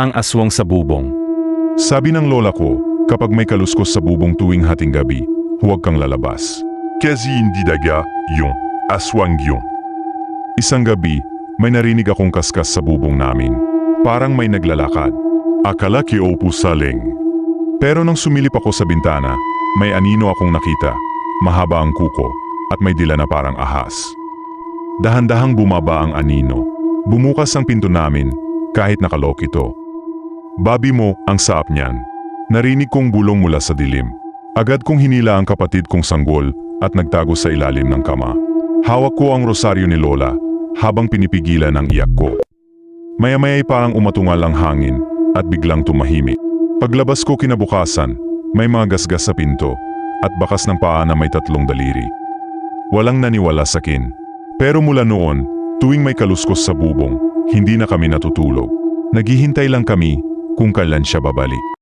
Ang aswang sa bubong. Sabi ng lola ko, kapag may kaluskos sa bubong tuwing hating gabi, huwag kang lalabas. Kasi hindi daga yung aswang yung. Isang gabi, may narinig akong kaskas sa bubong namin. Parang may naglalakad. Akala ki o pusaling. Pero nang sumilip ako sa bintana, may anino akong nakita. Mahaba ang kuko at may dila na parang ahas. Dahan-dahang bumaba ang anino. Bumukas ang pinto namin kahit nakalok ito. Babi mo ang saap niyan. Narinig kong bulong mula sa dilim. Agad kong hinila ang kapatid kong sanggol at nagtago sa ilalim ng kama. Hawak ko ang rosaryo ni Lola habang pinipigilan ang iyak ko. Maya-maya'y parang umatungal ang hangin at biglang tumahimik. Paglabas ko kinabukasan, may mga gasgas sa pinto at bakas ng paa na may 3 daliri. Walang naniwala sa akin. Pero mula noon, tuwing may kaluskos sa bubong, hindi na kami natutulog. Naghihintay lang kami kung kailan siya babalik.